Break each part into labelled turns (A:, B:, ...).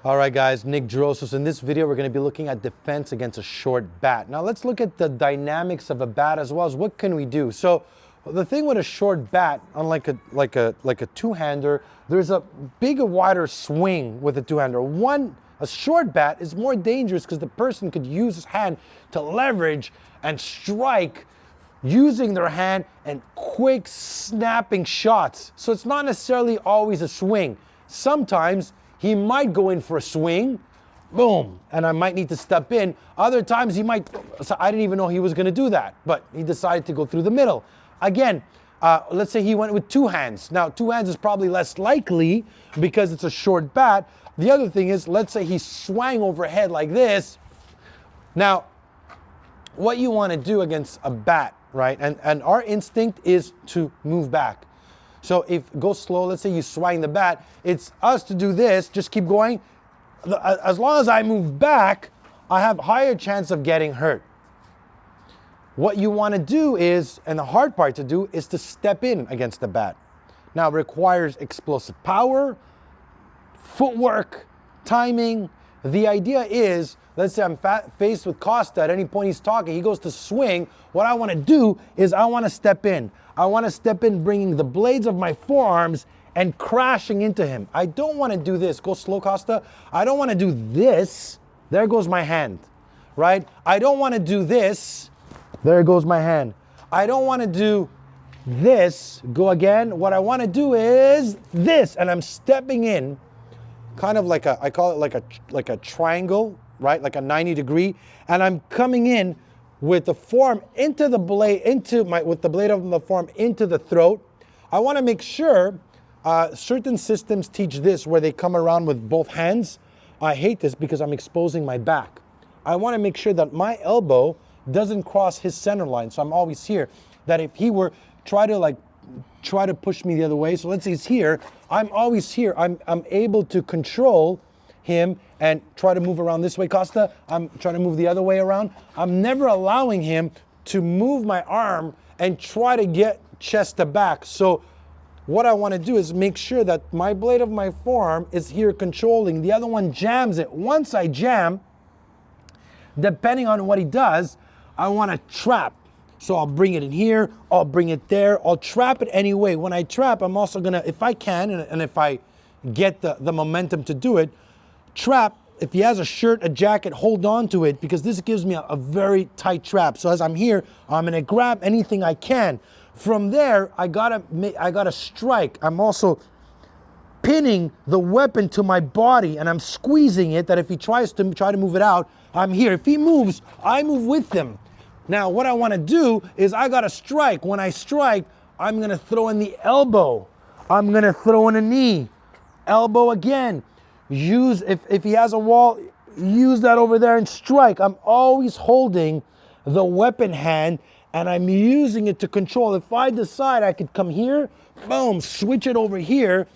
A: All right, guys, Nick Drossos. In this video, we're going to be looking at defense against a short bat. Now, let's look at the dynamics of a bat as well as what can we do. So, the thing with a short bat, unlike a two-hander, there's a bigger, wider swing with a two-hander. A short bat is more dangerous because the person could use his hand to leverage and strike using their hand and quick snapping shots. So it's not necessarily always a swing. Sometimes he might go in for a swing, boom, and I might need to step in. Other times he might, so I didn't even know he was gonna do that, but he decided to go through the middle. Again, let's say he went with two hands. Now, two hands is probably less likely because it's a short bat. The other thing is, let's say he swung overhead like this. Now, what you wanna do against a bat, right? And our instinct is to move back. So if go slow, let's say you swing the bat, it's us to do this, just keep going. As long as I move back, I have higher chance of getting hurt. What you want to do is, and the hard part to do, is to step in against the bat. Now it requires explosive power, footwork, timing. The idea is, let's say I'm faced with Costa, at any point he's talking, he goes to swing. What I want to do is I want to step in. I want to step in bringing the blades of my forearms and crashing into him. I don't want to do this. Go slow, Costa. I don't want to do this. There goes my hand, right? I don't want to do this. There goes my hand. I don't want to do this. Go again. What I want to do is this, and I'm stepping in, kind of like I call it like a triangle, right? Like a 90 degree, and I'm coming in with the forearm into the blade, with the blade of the forearm into the throat. I want to make sure, certain systems teach this where they come around with both hands. I hate this because I'm exposing my back. I want to make sure that my elbow doesn't cross his center line. So I'm always here. That if he were try to push me the other way, so let's say he's here, I'm always here. I'm able to control him and try to move around this way, Costa. I'm trying to move the other way around. I'm never allowing him to move my arm and try to get chest to back. So what I want to do is make sure that my blade of my forearm is here controlling. The other one jams it. Once I jam, depending on what he does, I want to trap. So I'll bring it in here, I'll bring it there, I'll trap it anyway. When I trap, I'm also gonna, if I can, and if I get the momentum to do it, trap. If he has a shirt, a jacket, hold on to it, because this gives me a very tight trap. So as I'm here, I'm gonna grab anything I can. From there, I gotta strike. I'm also pinning the weapon to my body, and I'm squeezing it, that if he tries to move it out, I'm here. If he moves, I move with him. Now, what I wanna do is I gotta strike. When I strike, I'm gonna throw in the elbow. I'm gonna throw in a knee. Elbow again. Use, if he has a wall, use that over there and strike. I'm always holding the weapon hand and I'm using it to control. If I decide I could come here, boom, switch it over here,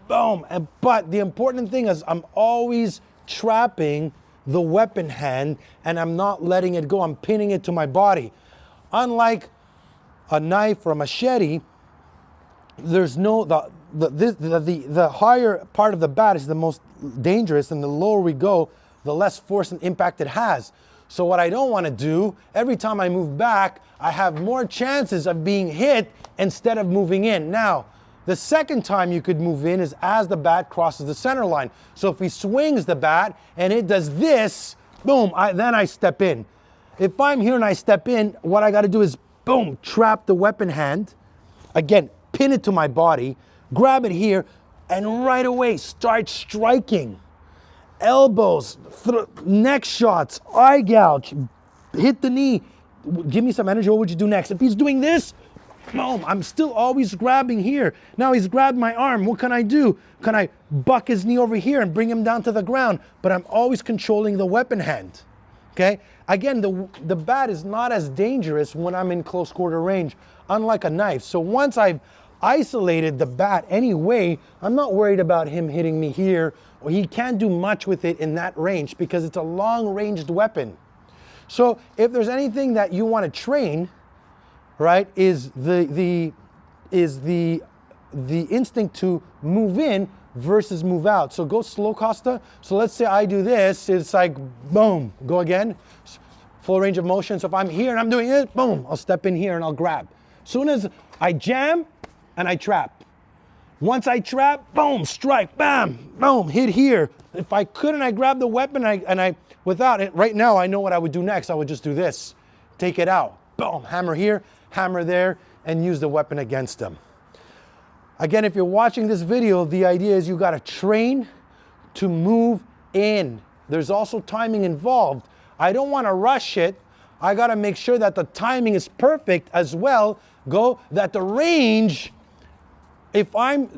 A: boom. But the important thing is I'm always trapping the weapon hand and I'm not letting it go. I'm pinning it to my body. Unlike a knife or a machete, there's no, the higher part of the bat is the most dangerous, and the lower we go, the less force and impact it has. So what I don't want to do, every time I move back, I have more chances of being hit instead of moving in. Now, the second time you could move in is as the bat crosses the center line. So if he swings the bat and it does this, boom, then I step in. If I'm here and I step in, what I got to do is, boom, trap the weapon hand. Again, pin it to my body, grab it here, and right away start striking. Elbows, neck shots, eye gouge, hit the knee. Give me some energy, what would you do next? If he's doing this, boom, I'm still always grabbing here. Now he's grabbed my arm, what can I do? Can I buck his knee over here and bring him down to the ground? But I'm always controlling the weapon hand, okay? Again, the bat is not as dangerous when I'm in close quarter range, unlike a knife. So once I've isolated the bat anyway, I'm not worried about him hitting me here, or he can't do much with it in that range because it's a long-ranged weapon. So if there's anything that you want to train, right, is the instinct to move in versus move out. So go slow, Costa. So let's say I do this, it's like, boom, go again. Full range of motion. So if I'm here and I'm doing it, boom, I'll step in here and I'll grab. Soon as I jam and I trap. Once I trap, boom, strike, bam, boom, hit here. If I couldn't, I grab the weapon and I without it, right now I know what I would do next. I would just do this, take it out, boom, hammer here, hammer there, and use the weapon against them. Again, if you're watching this video, the idea is you gotta train to move in. There's also timing involved. I don't wanna rush it. I gotta make sure that the timing is perfect as well. That the range, if I'm,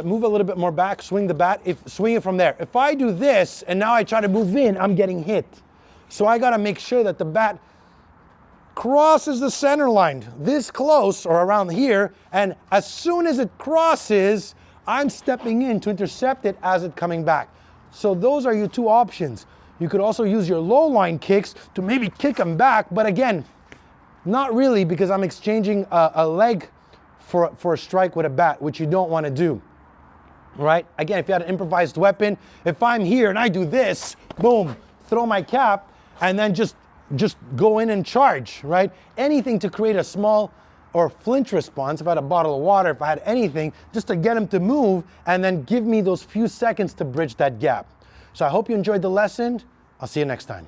A: move a little bit more back, swing the bat, swing it from there. If I do this and now I try to move in, I'm getting hit. So I gotta make sure that the bat crosses the center line this close or around here, and as soon as it crosses, I'm stepping in to intercept it as it's coming back. So those are your two options. You could also use your low line kicks to maybe kick them back, but again, not really, because I'm exchanging a leg for a strike with a bat, which you don't want to do, right? Again, if you had an improvised weapon, if I'm here and I do this, boom, throw my cap, and then just go in and charge, right? Anything to create a small or flinch response. If I had a bottle of water, if I had anything, just to get him to move and then give me those few seconds to bridge that gap. So I hope you enjoyed the lesson. I'll see you next time.